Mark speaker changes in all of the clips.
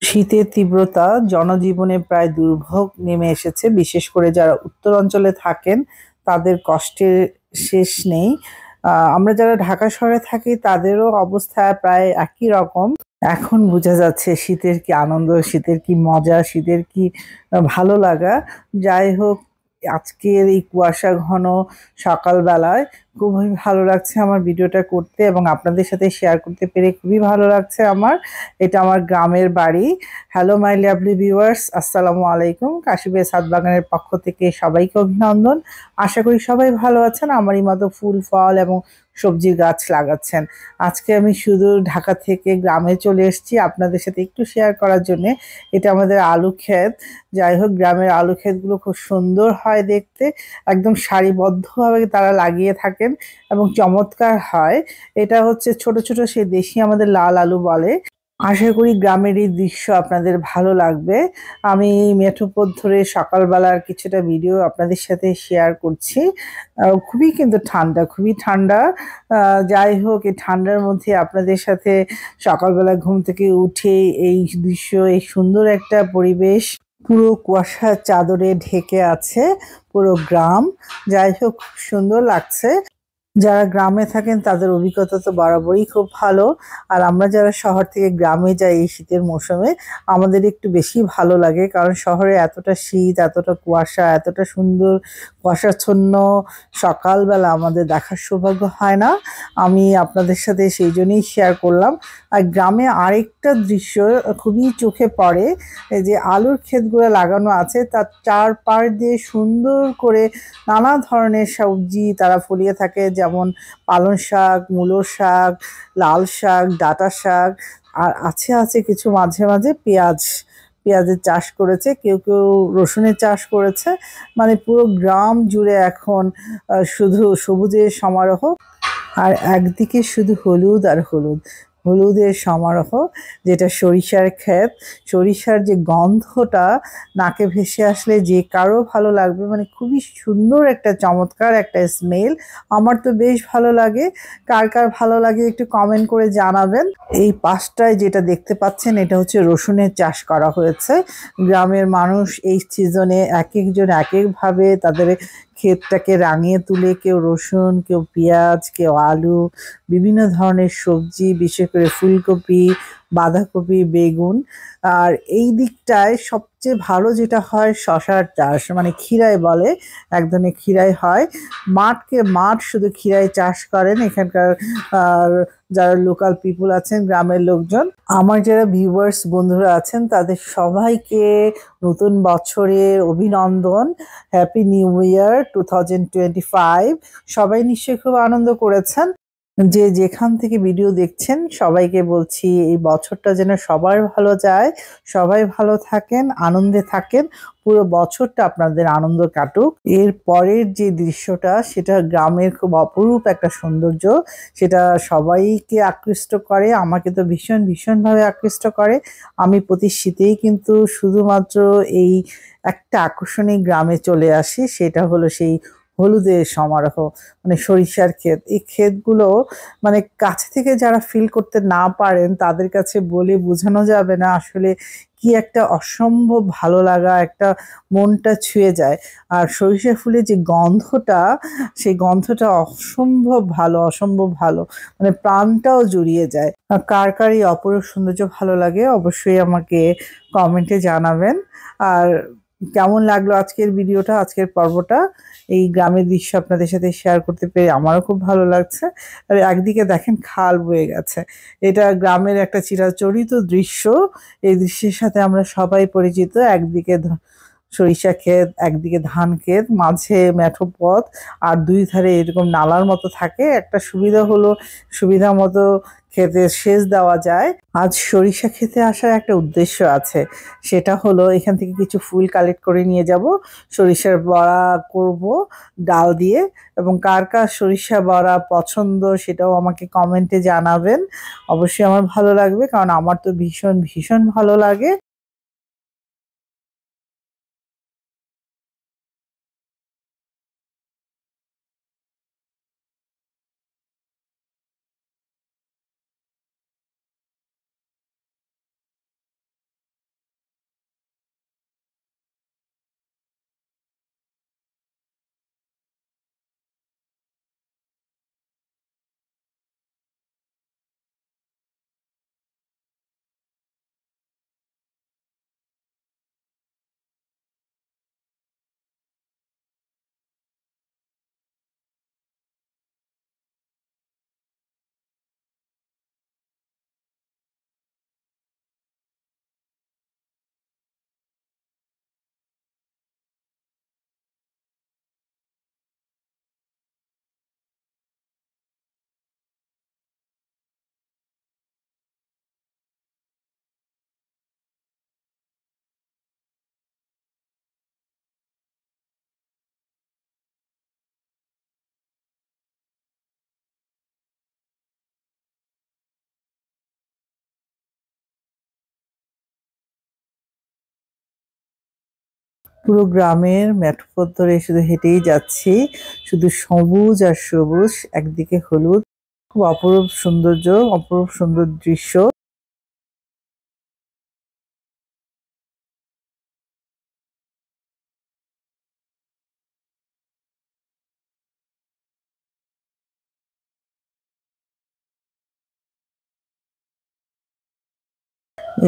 Speaker 1: শীতের তীব্রতা জনজীবনে প্রায় দুর্ভোগ নেমে এসেছে। বিশেষ করে যারা উত্তর অঞ্চলে থাকেন তাদের কষ্টের শেষ নেই। আমরা যারা ঢাকা শহরে থাকি তাদেরও অবস্থা প্রায় একই রকম। এখন বোঝা যাচ্ছে শীতের কি আনন্দ, শীতের কি মজা, শীতের কি ভালো লাগা। যাই হোক, আজকের এই কুয়াশা ঘন সকালবেলায় খুবই ভালো লাগছে আমার ভিডিওটা করতে এবং আপনাদের সাথে শেয়ার করতে পেরে খুবই ভালো লাগছে আমার। এটা আমার গ্রামের বাড়ি। হ্যালো মাই লাভলি ভিউয়ার্স, আসসালামু আলাইকুম। কাশিবের ছাদ বাগানের পক্ষ থেকে সবাইকে অভিনন্দন। আশা করি সবাই ভালো আছেন, আমারই মতো ফুল ফল এবং সবজির গাছ লাগাচ্ছেন। আজকে আমি শুধু ঢাকা থেকে গ্রামে চলে এসেছি আপনাদের সাথে একটু শেয়ার করার জন্যে। এটা আমাদের আলু ক্ষেত। যাই হোক, গ্রামের আলু ক্ষেতগুলো খুব সুন্দর হয় দেখতে। একদম সারিবদ্ধভাবে তারা লাগিয়ে থাকেন এবং চমৎকার হয়। এটা হচ্ছে ছোট ছোট সেই দেশি আমাদের লাল আলু বলে। আশা করি গ্রামের এই দৃশ্য আপনাদের ভালো লাগবে। আমি এই মেঠোপথ ধরে সকালবেলার কিছুটা ভিডিও আপনাদের সাথে শেয়ার করছি। খুবই কিন্তু ঠান্ডা, খুবই ঠান্ডা। যাই হোক, এই ঠান্ডার মধ্যে আপনাদের সাথে সকালবেলা ঘুম থেকে উঠে এই দৃশ্য, এই সুন্দর একটা পরিবেশ, পুরো কুয়াশার চাদরে ঢেকে আছে পুরো গ্রাম। যাই হোক, খুব সুন্দর লাগছে। যারা গ্রামে থাকেন তাদের অভিজ্ঞতা তো বরাবরই খুব ভালো। আর আমরা যারা শহর থেকে গ্রামে যাই এই শীতের মৌসুমে, আমাদের একটু বেশি ভালো লাগে, কারণ শহরে এতটা শীত, এতটা কুয়াশা, এতটা সুন্দর কুয়াশাচ্ছন্ন সকালবেলা আমাদের দেখার সৌভাগ্য হয় না। আমি আপনাদের সাথে সেই জন্যই শেয়ার করলাম। আর গ্রামে আরেকটা দৃশ্য খুবই চোখে পড়ে, এই যে আলুর ক্ষেতগুলো লাগানো আছে তার চারপাশ দিয়ে সুন্দর করে নানা ধরনের সবজি তারা ফলিয়ে থাকে, যেমন পালং শাক, মূলো শাক, লাল শাক, ডাঁটা শাক। আর আছে আছে কিছু মাঝে মাঝে পেঁয়াজের চাষ করেছে, কেউ কেউ রসুনের চাষ করেছে। মানে পুরো গ্রাম জুড়ে এখন শুধু সবুজের সমারোহ। আর একদিকে শুধু হলুদ আর হলুদ, হলুদের সমারোহ। যেটা সরিষার ক্ষেত, সরিষার যে গন্ধটা নাকে ভেসে আসলে যে কারো ভালো লাগবে, মানে খুবই সুন্দর একটা চমৎকার একটা স্মেল। আমার তো বেশ ভালো লাগে। কার কার ভালো লাগে একটু কমেন্ট করে জানাবেন। এই পাশটায় যেটা দেখতে পাচ্ছেন এটা হচ্ছে রসুনের চাষ করা হয়েছে। গ্রামের মানুষ এই সিজনে এক একজন এক একভাবে তাদের ক্ষেতটাকে রাঙিয়ে তুলে, কেউ রসুন, কেউ পেঁয়াজ, কেউ আলু, বিভিন্ন ধরনের সবজি, বিশেষ করে ফুলকপি, বাঁধাকপি, বেগুন। আর এই দিকটায় সবচেয়ে ভালো যেটা হয় শশার চাষ, মানে খিরাই বলে, এক ধরনের খিরাই হয়। মাঠ শুধু খিরাই চাষ করেন এখানকার আর যারা লোকাল পিপুল আছেন, গ্রামের লোকজন। আমার যারা ভিউয়ার্স বন্ধুরা আছেন তাদের সবাইকে নতুন বছরের অভিনন্দন। Happy new year 2025। সবাই নিশ্চয়ই খুব আনন্দ করেছেন। যে যেখান থেকে ভিডিও দেখছেন সবাইকে বলছি এই বছরটা যেন সবার ভালো যায়, সবাই ভালো থাকেন, আনন্দে থাকেন, পুরো বছরটা আপনাদের আনন্দ কাটুক। এর পরের যে দৃশ্যটা সেটা গ্রামের খুব অপরূপ একটা সৌন্দর্য। সেটা সবাইকে আকৃষ্ট করে, আমাকে তো ভীষণ ভীষণভাবে আকৃষ্ট করে। আমি প্রতি শীতেই কিন্তু শুধুমাত্র এই একটা আকর্ষণীয় গ্রামে চলে আসি, সেটা হলো সেই হলুদের সমারোহ, মানে সরিষার ক্ষেত। এই ক্ষেতগুলো মানে কাছে থেকে যারা ফিল করতে না পারেন তাদের কাছে বলে বোঝানো যাবে না আসলে কি একটা অসম্ভব ভালো লাগা, একটা মনটা ছুঁয়ে যায়। আর সরিষা ফুলের যে গন্ধটা, সেই গন্ধটা অসম্ভব ভালো, অসম্ভব ভালো, মানে প্রাণটাও জুড়িয়ে যায়। আর কার কার এই অপরূপ সৌন্দর্য ভালো লাগে অবশ্যই আমাকে কমেন্টে জানাবেন। আর কেমন লাগলো আজকের ভিডিওটা, আজকের পর্বটা, এই গ্রামের দৃশ্য আপনাদের সাথে শেয়ার করতে পেরে আমারও খুব ভালো লাগছে। আর একদিকে দেখেন খাল বয়ে গেছে, এটা গ্রামের একটা চিরাচরিত দৃশ্য। এই দৃশ্যের সাথে আমরা সবাই পরিচিত। একদিকে সরিষা ক্ষেত, একদিকে ধান ক্ষেত, মাঝে মেঠো পথ, আর দুই ধারে এরকম নালার মতো থাকে। একটা সুবিধা হলো সুবিধা মতো ক্ষেতে সেচ দেওয়া যায়। আজ সরিষা ক্ষেতে আসার একটা উদ্দেশ্য আছে, সেটা হলো এখান থেকে কিছু ফুল কালেক্ট করে নিয়ে যাব, সরিষার বড়া করব ডাল দিয়ে। এবং কার কার সরিষা বড়া পছন্দ সেটাও আমাকে কমেন্টে জানাবেন। অবশ্যই আমার ভালো লাগবে, কারণ আমার তো ভীষণ ভীষণ ভালো লাগে। পুরো গ্রামের মেঠোপথ ধরে শুধু হেঁটেই যাচ্ছি, শুধু সবুজ আর সবুজ, একদিকে হলুদ, খুব অপরূপ সৌন্দর্য, অপরূপ সুন্দর দৃশ্য।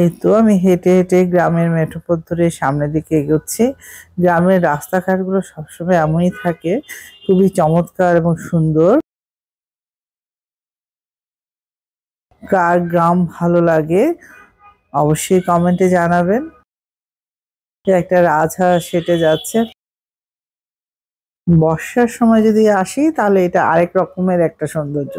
Speaker 1: এই তো আমি হেঁটে হেঁটে গ্রামের মেঠোপথ ধরে সামনের দিকে এগোচ্ছি। গ্রামের রাস্তাঘাটগুলো সবসময় এমনই থাকে, খুবই চমৎকার এবং সুন্দর। কার গ্রাম ভালো লাগে অবশ্যই কমেন্টে জানাবেন। একটা রাজহাঁস হেঁটে যাচ্ছে। বর্ষার সময় যদি আসি তাহলে এটা আরেক রকমের একটা সৌন্দর্য।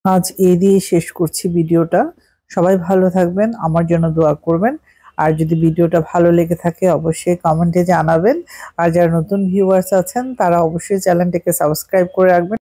Speaker 1: আজ এই দিয়ে শেষ করছি ভিডিওটা। সবাই ভালো থাকবেন, আমার জন্য দোয়া করবেন। আর যদি ভিডিওটা ভালো লেগে থাকে অবশ্যই কমেন্টে জানাবেন। আর যারা নতুন ভিউয়ার্স আছেন তারা অবশ্যই চ্যানেলটিকে সাবস্ক্রাইব করে রাখবেন।